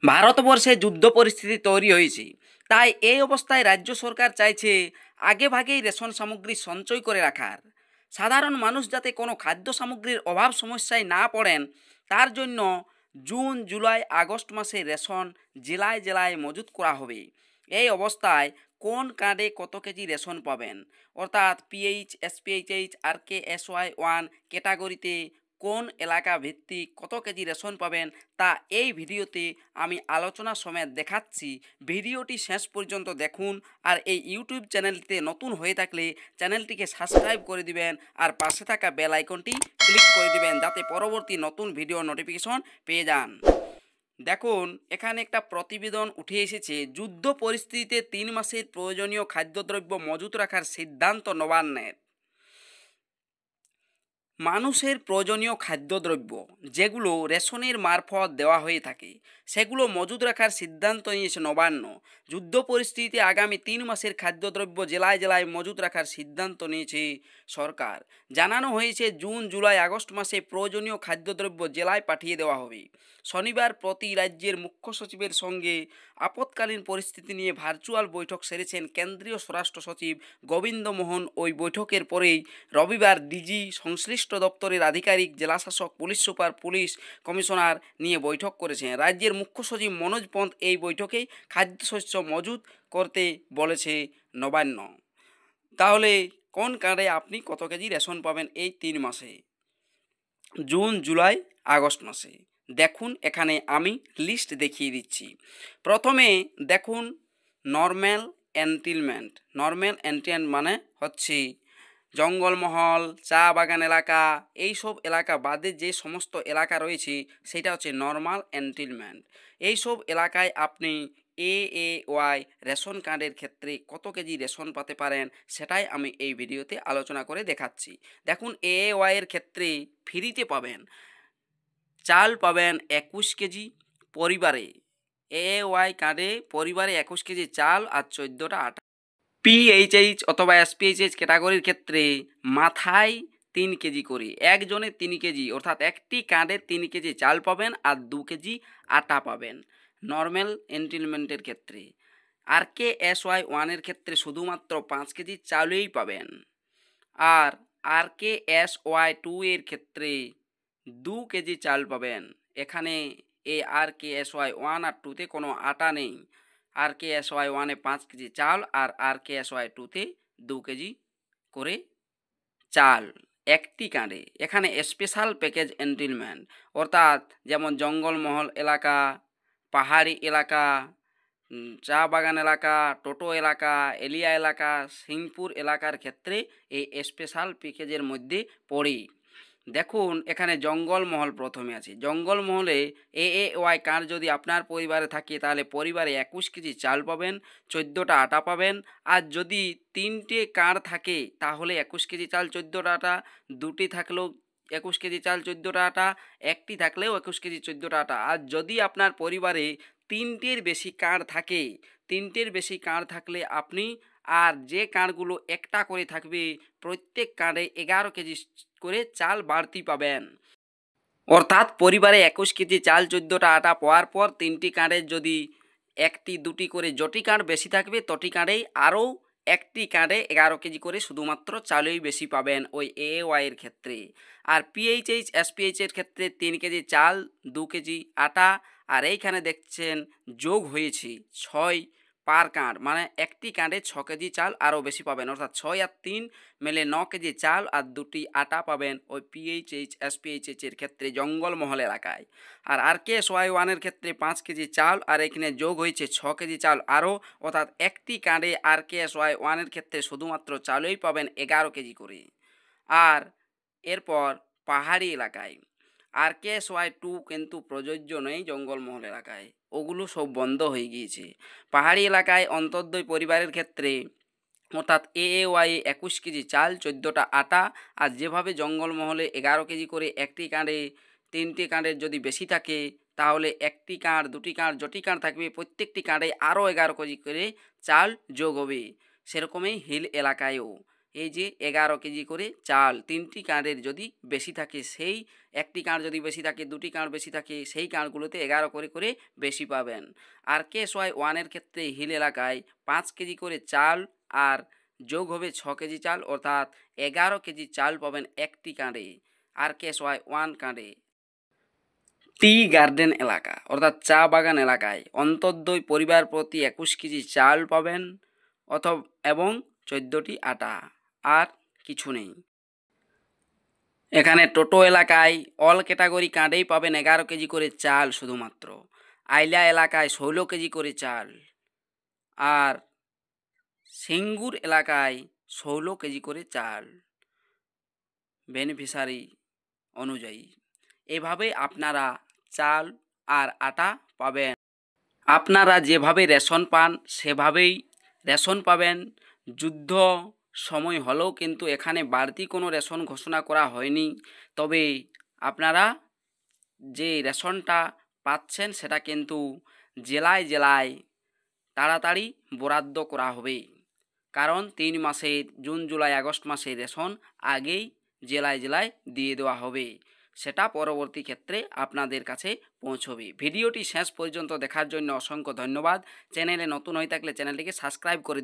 ভারতবর্ষে যুদ্ধ পরিস্থিতি তৈরি হয়েছে, তাই এই অবস্থায় রাজ্য সরকার চাইছে আগেভাগেই রেশন সামগ্রী সঞ্চয় করে রাখার। সাধারণ মানুষ যাতে কোনো খাদ্য সামগ্রীর অভাব সমস্যায় না পড়েন, তার জন্য জুন জুলাই আগস্ট মাসে রেশন জেলায় জেলায় মজুত করা হবে। এই অবস্থায় কোন কার্ডে কত কেজি রেশন পাবেন, অর্থাৎ পিএইচ, এসপিএইচএইচ, আর কে SY1 ক্যাটাগরিতে কোন এলাকা ভিত্তিক কত কেজি রেশন পাবেন তা এই ভিডিওতে আমি আলোচনা সমেত দেখাচ্ছি। ভিডিওটি শেষ পর্যন্ত দেখুন, আর এই ইউটিউব চ্যানেলটিতে নতুন হয়ে থাকলে চ্যানেলটিকে সাবস্ক্রাইব করে দিবেন আর পাশে থাকা বেল আইকনটি ক্লিক করে দিবেন, যাতে পরবর্তী নতুন ভিডিও নোটিফিকেশন পেয়ে যান। দেখুন, এখানে একটা প্রতিবেদন উঠে এসেছে, যুদ্ধ পরিস্থিতিতে 3 মাসের প্রয়োজনীয় খাদ্যদ্রব্য মজুত রাখার সিদ্ধান্ত নবান্নের। মানুষের প্রয়োজনীয় খাদ্যদ্রব্য যেগুলো রেশনের মারফত দেওয়া হয়ে থাকে, সেগুলো মজুদ রাখার সিদ্ধান্ত নিয়েছে নবান্ন। যুদ্ধ পরিস্থিতিতে আগামী 3 মাসের খাদ্যদ্রব্য জেলায় জেলায় মজুদ রাখার সিদ্ধান্ত নিয়েছে সরকার। জানানো হয়েছে জুন জুলাই আগস্ট মাসে প্রয়োজনীয় খাদ্যদ্রব্য জেলায় পাঠিয়ে দেওয়া হবে। শনিবার প্রতি রাজ্যের মুখ্য সচিবের সঙ্গে আপৎকালীন পরিস্থিতি নিয়ে ভার্চুয়াল বৈঠক সেরেছেন কেন্দ্রীয় স্বরাষ্ট্র সচিব গোবিন্দ মোহন। ওই বৈঠকের পরেই রবিবার ডিজি, সংশ্লিষ্ট দপ্তরের আধিকারিক, জেলাশাসক, পুলিশ সুপার, পুলিশ কমিশনার নিয়ে বৈঠক করেছেন। রাজ্যের মুখ্য সচিব মনোজ পন্ত এই বৈঠকেই খাদ্যশস্য মজুত করতে বলেছে নবান্ন। তাহলে কোন কার্ডে আপনি কত কেজি রেশন পাবেন এই 3 মাসে, জুন জুলাই আগস্ট মাসে? দেখুন, এখানে আমি লিস্ট দেখিয়ে দিচ্ছি। প্রথমে দেখুন নর্মাল এন্টিলমেন্ট। নর্মাল এন্টিলমেন্ট মানে হচ্ছে জঙ্গলমহল, চা বাগান এলাকা, এইসব এলাকা বাদে যে সমস্ত এলাকা রয়েছে সেটা হচ্ছে নর্মাল এন্টিলমেন্ট। এইসব এলাকায় আপনি AAY রেশন কার্ডের ক্ষেত্রে কত কেজি রেশন পেতে পারেন সেটাই আমি এই ভিডিওতে আলোচনা করে দেখাচ্ছি। দেখুন, AAY এর ক্ষেত্রে ফ্রিতে পাবেন, চাল পাবেন 21 কেজি পরিবারে। AAY কার্ডে পরিবারে 21 কেজি চাল আর 14টা আটা। PHH অথবা SPHH ক্যাটাগরির ক্ষেত্রে মাথায় 3 কেজি করে, একজনে 3 কেজি, অর্থাৎ একটি কার্ডে 3 কেজি চাল পাবেন আর 2 কেজি আটা পাবেন নর্মাল এন্টিলমেন্টের ক্ষেত্রে। RKSY1 এর ক্ষেত্রে শুধুমাত্র 5 কেজি চালই পাবেন। আর RKSY2 এর ক্ষেত্রে 2 কেজি চাল পাবেন। এখানে এই RKSY1 আর 2তে কোনো আটা নেই। RKSY1-এ 5 কেজি চাল আর RKSY2-তে 2 কেজি করে চাল একটি কার্ডে। এখানে স্পেশাল প্যাকেজ এন্টিলমেন্ট, অর্থাৎ যেমন জঙ্গলমহল এলাকা, পাহাড়ি এলাকা, চা বাগান এলাকা, টোটো এলাকা, এলিয়া এলাকা, সিংপুর এলাকার ক্ষেত্রে এই স্পেশাল প্যাকেজের মধ্যে পড়ে। দেখুন, এখানে জঙ্গলমহল প্রথমে আছে। জঙ্গলমহলে AAY কার্ড যদি আপনার পরিবারে থাকে তাহলে পরিবারে 21 কেজি চাল পাবেন, 14টা আটা পাবেন। আর যদি 3টে কার্ড থাকে তাহলে 21 কেজি চাল, 14টা আটা। 2টি থাকলেও 21 কেজি চাল, 14টা আটা। একটি থাকলেও 21 কেজি, 14টা আটা। আর যদি আপনার পরিবারে 3টের বেশি কার্ড থাকে, 3টের বেশি কার্ড থাকলে আপনি, আর যে কার্ডগুলো একটা করে থাকবে, প্রত্যেক কার্ডে 11 কেজি করে চাল বাড়তি পাবেন। অর্থাৎ পরিবারে 21 কেজি চাল, 14টা আটা পাওয়ার পর 3টি কার্ডের যদি 1টি 2টি করে যটি কার্ড বেশি থাকবে তটি কার্ডেই আরও একটি কার্ডে 11 কেজি করে শুধুমাত্র চালই বেশি পাবেন ওই AAY এর ক্ষেত্রে। আর PHH, SPH এর ক্ষেত্রে 3 কেজি চাল, 2 কেজি আটা। আর এইখানে দেখছেন যোগ হয়েছে 6 পার কার্ড, মানে একটি কার্ডে 6 কেজি চাল আরও বেশি পাবেন, অর্থাৎ 6 আর 3 মেলে 9 কেজি চাল আর 2টি আটা পাবেন ওই PHH, SPHH এর ক্ষেত্রে জঙ্গলমহল এলাকায়। আর RKSY1 এর ক্ষেত্রে 5 কেজি চাল আর এখানে যোগ হয়েছে 6 কেজি চাল আরও, অর্থাৎ একটি কার্ডে RKSY1 এর ক্ষেত্রে শুধুমাত্র চালই পাবেন 11 কেজি করে। আর এরপর পাহাড়ি এলাকায় RKSY2 কিন্তু প্রযোজ্য নেই জঙ্গলমহল এলাকায়, ওগুলো সব বন্ধ হয়ে গিয়েছে। পাহাড়ি এলাকায় অন্তর্দয় পরিবারের ক্ষেত্রে, অর্থাৎ AAY 21 কেজি চাল, 14টা আটা। আর যেভাবে জঙ্গলমহলে 11 কেজি করে একটি কার্ডে, 3টি কার্ডের যদি বেশি থাকে তাহলে একটি কার্ড, 2টি কার্ড, যটি কার্ড থাকবে প্রত্যেকটি কার্ডে আরও 11 কেজি করে চাল যোগ হবে। সেরকমই হিল এলাকায়ও এই যে 11 কেজি করে চাল 3টি কার্ডের যদি বেশি থাকে, সেই একটি কার্ড যদি বেশি থাকে, 2টি কার্ড বেশি থাকে, সেই কার্ডগুলোতে 11 করে বেশি পাবেন। আর কেস ওয়াই 1-এর ক্ষেত্রে হিল এলাকায় 5 কেজি করে চাল আর যোগ হবে 6 কেজি চাল, অর্থাৎ 11 কেজি চাল পাবেন একটি কার্ডে আর কেস ওয়াই 1 কার্ডে। টি গার্ডেন এলাকা অর্থাৎ চা বাগান এলাকায় অন্তর্দয় পরিবার প্রতি 21 কেজি চাল পাবেন এবং 14টি আটা, আর কিছু নেই। এখানে টোটো এলাকায় অল ক্যাটাগরি কার্ডেই পাবেন 11 কেজি করে চাল শুধুমাত্র। আইলা এলাকায় 16 কেজি করে চাল, আর সিঙ্গুর এলাকায় 16 কেজি করে চাল বেনিফিশিয়ারি অনুযায়ী। এভাবে আপনারা চাল আর আটা পাবেন। আপনারা যেভাবে রেশন পান সেভাবেই রেশন পাবেন। যুদ্ধ সময় হলেও কিন্তু এখানে বাড়তি কোনো রেশন ঘোষণা করা হয়নি, তবে আপনারা যে রেশনটা পাচ্ছেন সেটা কিন্তু জেলায় জেলায় তাড়াতাড়ি বরাদ্দ করা হবে, কারণ 3 মাসের জুন জুলাই আগস্ট মাসের রেশন আগেই জেলায় জেলায় দিয়ে দেওয়া হবে, সেটা পরবর্তী ক্ষেত্রে আপনাদের কাছে পৌঁছবে। ভিডিওটি শেষ পর্যন্ত দেখার জন্য অসংখ্য ধন্যবাদ। চ্যানেলে নতুন হয়ে থাকলে চ্যানেলটিকে সাবস্ক্রাইব করে দিন।